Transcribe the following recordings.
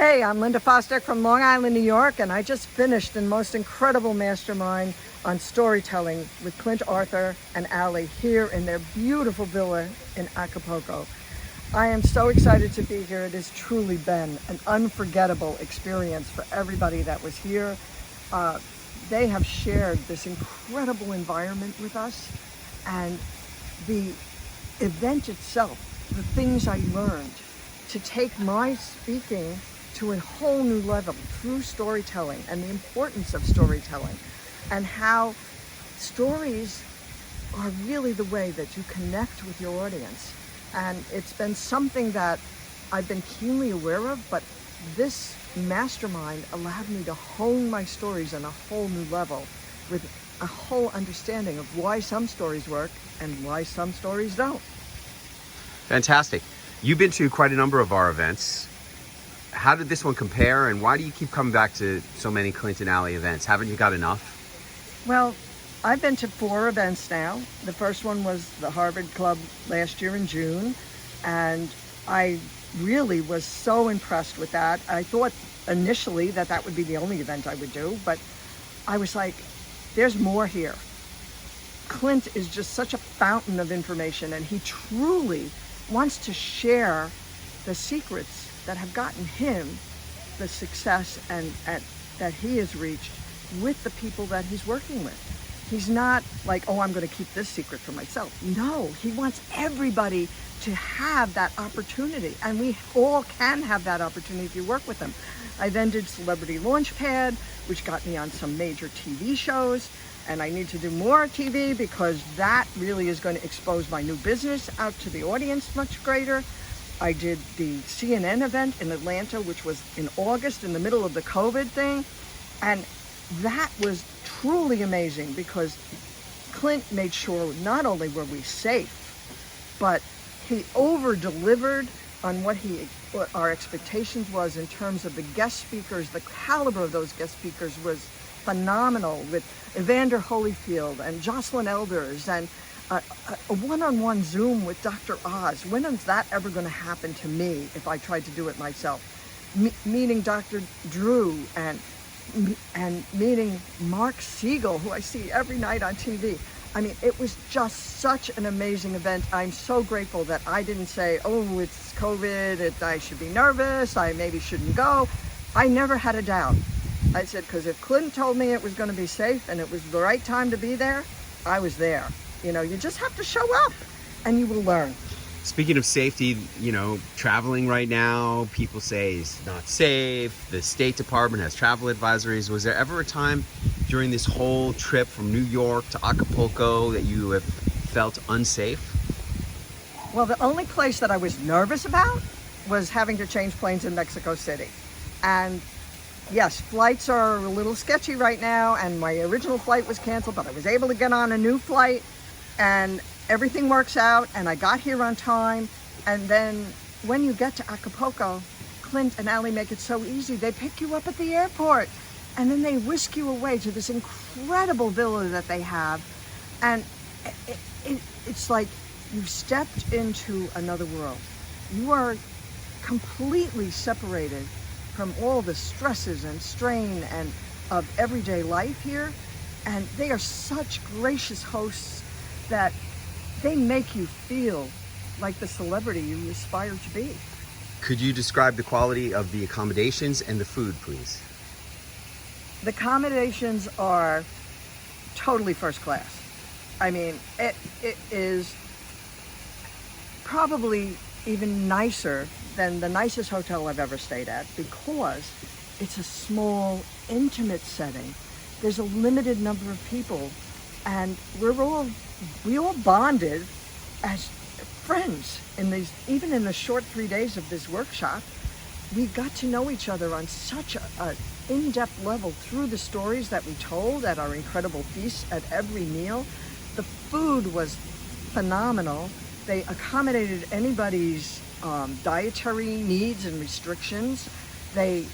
Hey, I'm Linda Fostek from Long Island, New York, and I just finished the most incredible mastermind on storytelling with Clint, Arthur, and Allie here in their beautiful villa in Acapulco. I am so excited to be here. It has truly been an unforgettable experience for everybody that was here. They have shared this incredible environment with us, and the event itself, the things I learned, to take my speaking to a whole new level through storytelling and the importance of storytelling and how stories are really the way that you connect with your audience. And it's been something that I've been keenly aware of, but this mastermind allowed me to hone my stories on a whole new level with a whole understanding of why some stories work and why some stories don't. Fantastic. You've been to quite a number of our events. How did this one compare, and why do you keep coming back to so many Clint and Allie events? Haven't you got enough? Well, I've been to 4 events now. The first one was the Harvard Club last year in June, and I really was so impressed with that. I thought initially that that would be the only event I would do, but I was like, there's more here. Clint is just such a fountain of information, and he truly wants to share the secrets that have gotten him the success and that he has reached with the people that he's working with. He's not like, oh, I'm going to keep this secret for myself. No, he wants everybody to have that opportunity, and we all can have that opportunity if you work with him. I then did Celebrity Launchpad, which got me on some major TV shows, and I need to do more TV because that really is going to expose my new business out to the audience much greater. I did the CNN event in Atlanta, which was in August in the middle of the COVID thing. And that was truly amazing because Clint made sure not only were we safe, but he over-delivered on what our expectations was in terms of the guest speakers. The caliber of those guest speakers was phenomenal, with Evander Holyfield and Jocelyn Elders and a one-on-one Zoom with Dr. Oz. When is that ever going to happen to me if I tried to do it myself? Meeting Dr. Drew and meeting Mark Siegel, who I see every night on TV. I mean, it was just such an amazing event. I'm so grateful that I didn't say, oh, it's COVID, I should be nervous, I maybe shouldn't go. I never had a doubt. I said, because if Clint told me it was going to be safe and it was the right time to be there, I was there. You know, you just have to show up and you will learn. Speaking of safety, you know, traveling right now, people say it's not safe. The State Department has travel advisories. Was there ever a time during this whole trip from New York to Acapulco that you have felt unsafe? Well, the only place that I was nervous about was having to change planes in Mexico City. And yes, flights are a little sketchy right now, and my original flight was canceled, but I was able to get on a new flight, and everything works out, and I got here on time. And then when you get to Acapulco, Clint and Allie make it so easy. They pick you up at the airport, and then they whisk you away to this incredible villa that they have. And it's like you've stepped into another world. You are completely separated from all the stresses and strain and of everyday life here. And they are such gracious hosts that they make you feel like the celebrity you aspire to be. Could you describe the quality of the accommodations and the food, please? The accommodations are totally first class. I mean, it is probably even nicer than the nicest hotel I've ever stayed at because it's a small, intimate setting. There's a limited number of people, and we all bonded as friends even in the short 3 days of this workshop. We got to know each other on such an in-depth level through the stories that we told at our incredible feasts at every meal. The food was phenomenal. They accommodated anybody's dietary needs and restrictions. They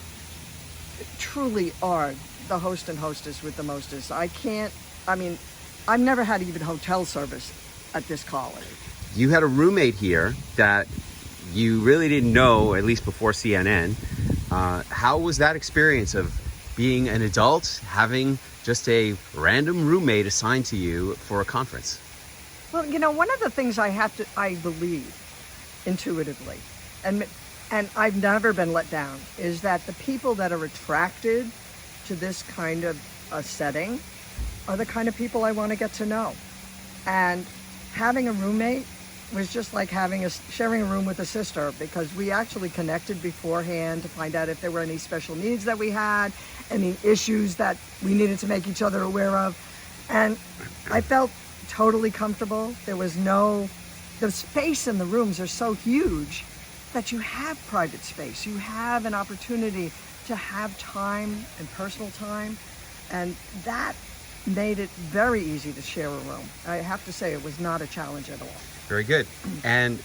truly are the host and hostess with the mostest. I've never had even hotel service at this college. You had a roommate here that you really didn't know, at least before CNN, How was that experience of being an adult, having just a random roommate assigned to you for a conference? Well, one of the things I believe intuitively, and I've never been let down, is that the people that are attracted to this kind of a setting are the kind of people I want to get to know. And having a roommate was just like sharing a room with a sister, because we actually connected beforehand to find out if there were any special needs that we had, any issues that we needed to make each other aware of. And I felt totally comfortable. The space in the rooms are so huge that you have private space. You have an opportunity to have time and personal time. And that made it very easy to share a room. I have to say, it was not a challenge at all. Very good. And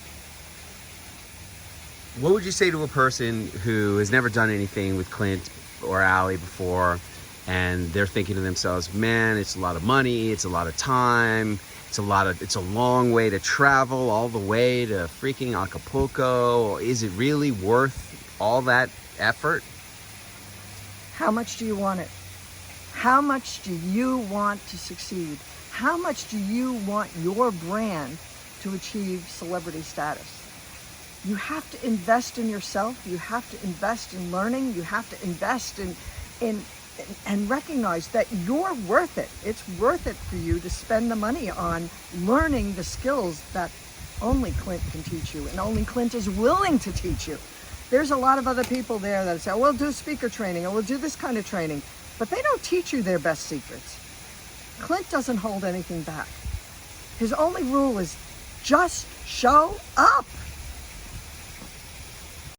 what would you say to a person who has never done anything with Clint or Allie before, and they're thinking to themselves, man, it's a lot of money, it's a lot of time, it's a long way to travel all the way to freaking Acapulco. Is it really worth all that effort? How much do you want it? How much do you want to succeed? How much do you want your brand to achieve celebrity status? You have to invest in yourself. You have to invest in learning. You have to invest in and recognize that you're worth it. It's worth it for you to spend the money on learning the skills that only Clint can teach you, and only Clint is willing to teach you. There's a lot of other people there that say, we'll do speaker training, or we'll do this kind of training, but they don't teach you their best secrets. Clint doesn't hold anything back. His only rule is just show up.